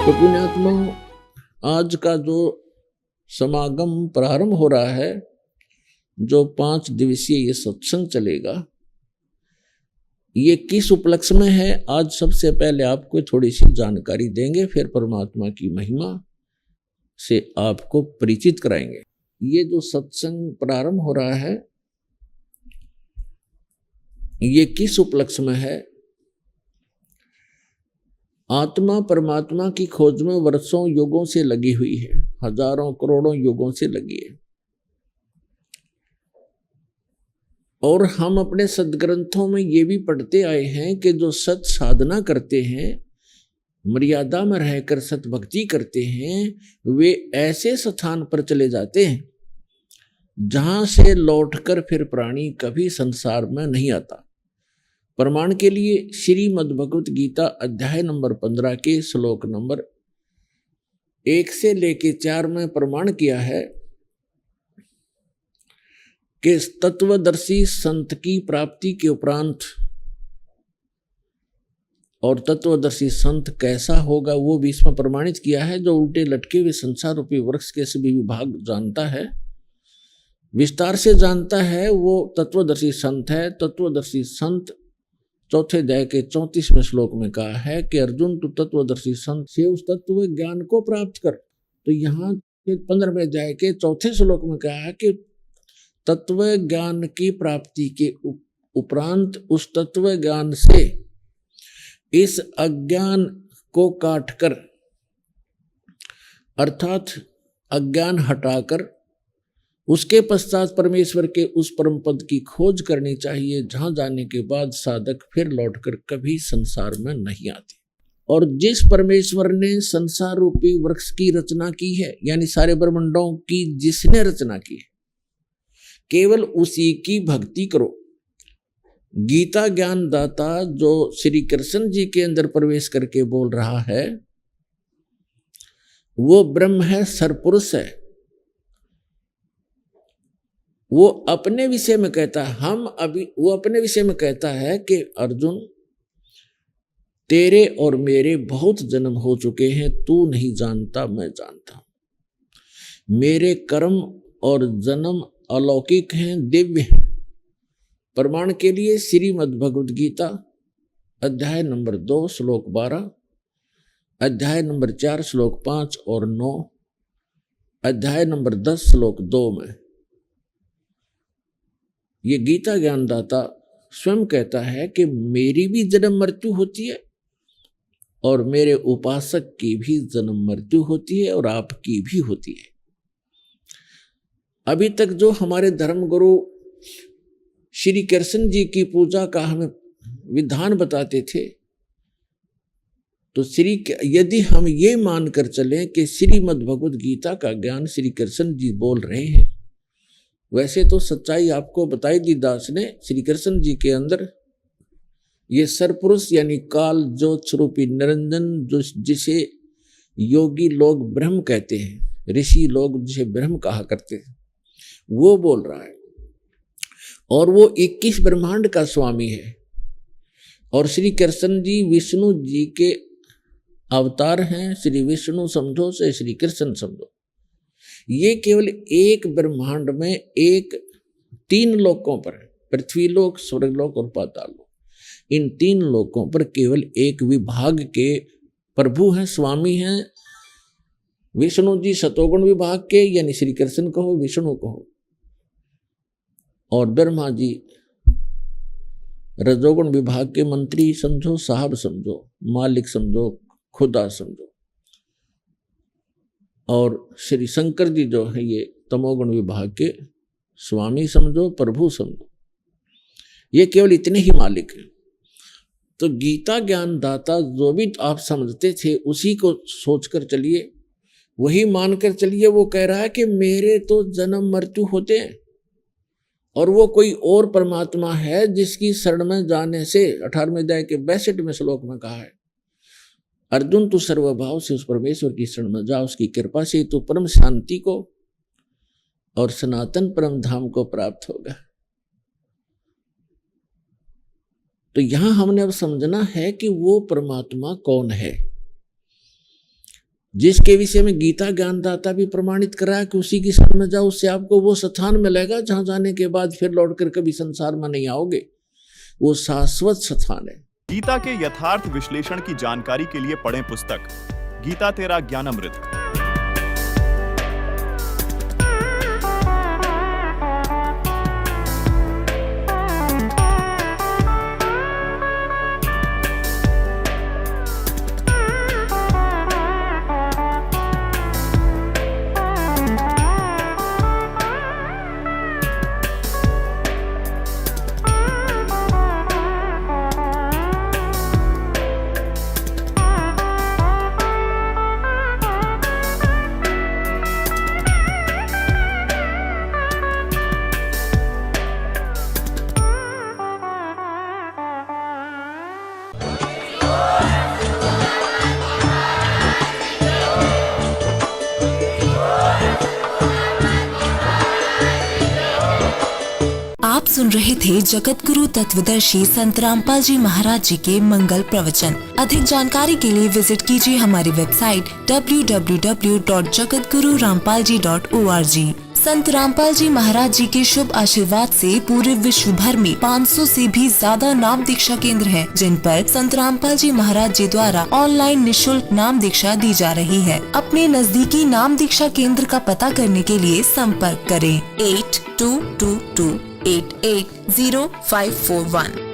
तो पुण्यात्मा, आज का जो समागम प्रारंभ हो रहा है, जो 5 दिवसीय ये सत्संग चलेगा, ये किस उपलक्ष्य में है, आज सबसे पहले आपको थोड़ी सी जानकारी देंगे, फिर परमात्मा की महिमा से आपको परिचित कराएंगे। ये जो सत्संग प्रारंभ हो रहा है, ये किस उपलक्ष्य में है? आत्मा परमात्मा की खोज में वर्षों युगों से लगी हुई है, हजारों करोड़ों युगों से लगी है। और हम अपने सदग्रंथों में ये भी पढ़ते आए हैं कि जो सत साधना करते हैं, मर्यादा में रहकर सत भक्ति करते हैं, वे ऐसे स्थान पर चले जाते हैं जहां से लौटकर फिर प्राणी कभी संसार में नहीं आता। प्रमाण के लिए श्रीमद् भगवत गीता अध्याय नंबर 15 के श्लोक नंबर 1 से लेके 4 में प्रमाण किया है कि तत्वदर्शी संत की प्राप्ति के उपरांत, और तत्वदर्शी संत कैसा होगा वो भी इसमें प्रमाणित किया है। जो उल्टे लटके हुए संसार रूपी वृक्ष के सभी विभाग जानता है, विस्तार से जानता है, वो तत्वदर्शी संत है। तत्वदर्शी संत चौथे अध्याय के 34वें श्लोक में कहा है कि अर्जुन, तू तत्वदर्शी संत से उस तत्व ज्ञान को प्राप्त कर। तो यहाँ 15वें अध्याय के 4थे श्लोक में कहा है कि तत्व ज्ञान की प्राप्ति के उपरांत उस तत्व ज्ञान से इस अज्ञान को काटकर, अर्थात अज्ञान हटाकर, उसके पश्चात परमेश्वर के उस परम पद की खोज करनी चाहिए, जहां जाने के बाद साधक फिर लौटकर कभी संसार में नहीं आते। और जिस परमेश्वर ने संसार रूपी वृक्ष की रचना की है, यानी सारे ब्रह्मांडों की जिसने रचना की है, केवल उसी की भक्ति करो। गीता ज्ञान दाता जो श्री कृष्ण जी के अंदर प्रवेश करके बोल रहा है, वो ब्रह्म है, सरपुरुष है। वो अपने विषय में कहता है, वो अपने विषय में कहता है कि अर्जुन, तेरे और मेरे बहुत जन्म हो चुके हैं, तू नहीं जानता, मैं जानता हूं। मेरे कर्म और जन्म अलौकिक हैं, दिव्य हैं। प्रमाण के लिए श्रीमद् भगवद गीता अध्याय नंबर 2 श्लोक 12, अध्याय नंबर 4 श्लोक 5 और 9, अध्याय नंबर 10 श्लोक 2 में ये गीता ज्ञानदाता स्वयं कहता है कि मेरी भी जन्म मृत्यु होती है, और मेरे उपासक की भी जन्म मृत्यु होती है, और आपकी भी होती है। अभी तक जो हमारे धर्म गुरु श्री कृष्ण जी की पूजा का हमें विधान बताते थे, तो यदि हम ये मानकर चलें कि श्रीमद् भगवद गीता का ज्ञान श्री कृष्ण जी बोल रहे हैं, वैसे तो सच्चाई आपको बताई दी दास ने। श्री कृष्ण जी के अंदर ये सरपुरुष यानी काल ज्योत स्वरूपी निरंजन, जिसे योगी लोग ब्रह्म कहते हैं, ऋषि लोग जिसे ब्रह्म कहा करते हैं, वो बोल रहा है। और वो 21 ब्रह्मांड का स्वामी है। और श्री कृष्ण जी विष्णु जी के अवतार हैं। श्री विष्णु समझो से श्री कृष्ण समझो। ये केवल एक ब्रह्मांड में 3 लोकों पर, पृथ्वी लोक, स्वर्गलोक और पाताल लोक, इन 3 लोकों पर केवल एक विभाग के प्रभु हैं, स्वामी हैं। विष्णु जी सतोगुण विभाग के, यानी श्री कृष्ण कहो, विष्णु कहो, और ब्रह्मा जी रजोगुण विभाग के मंत्री समझो, साहब समझो, मालिक समझो, खुदा समझो। और श्री शंकर जी जो है ये तमोगुण विभाग के स्वामी समझो, प्रभु समझो। ये केवल इतने ही मालिक हैं। तो गीता ज्ञान दाता जो भी आप समझते थे, उसी को सोचकर चलिए, वही मानकर चलिए। वो कह रहा है कि मेरे तो जन्म मृत्यु होते हैं, और वो कोई और परमात्मा है जिसकी शरण में जाने से 18वें अध्याय के 62वें श्लोक में कहा है, अर्जुन तू सर्वभाव से उस परमेश्वर की शरण में जा, उसकी कृपा से तू परम शांति को और सनातन परम धाम को प्राप्त होगा। तो यहां हमने अब समझना है कि वो परमात्मा कौन है। जिसके विषय में गीता ज्ञानदाता भी प्रमाणित कराया कि उसी की शरण में जाओ, उससे आपको वो स्थान मिलेगा जहां जाने के बाद फिर लौटकर कभी संसार में नहीं आओगे। वो शाश्वत स्थान है। गीता के यथार्थ विश्लेषण की जानकारी के लिए पढ़ें पुस्तक गीता तेरा ज्ञानामृत। आप सुन रहे थे जगत गुरु तत्वदर्शी संत रामपाल जी महाराज जी के मंगल प्रवचन। अधिक जानकारी के लिए विजिट कीजिए हमारी वेबसाइट www.jagatgururampalji.org। संत रामपाल जी महाराज जी के शुभ आशीर्वाद से पूरे विश्व भर में 500 से भी ज्यादा नाम दीक्षा केंद्र हैं, जिन पर संत रामपाल जी महाराज जी द्वारा ऑनलाइन निशुल्क नाम दीक्षा दी जा रही है। अपने नजदीकी नाम दीक्षा केंद्र का पता करने के लिए संपर्क करें 8222880541।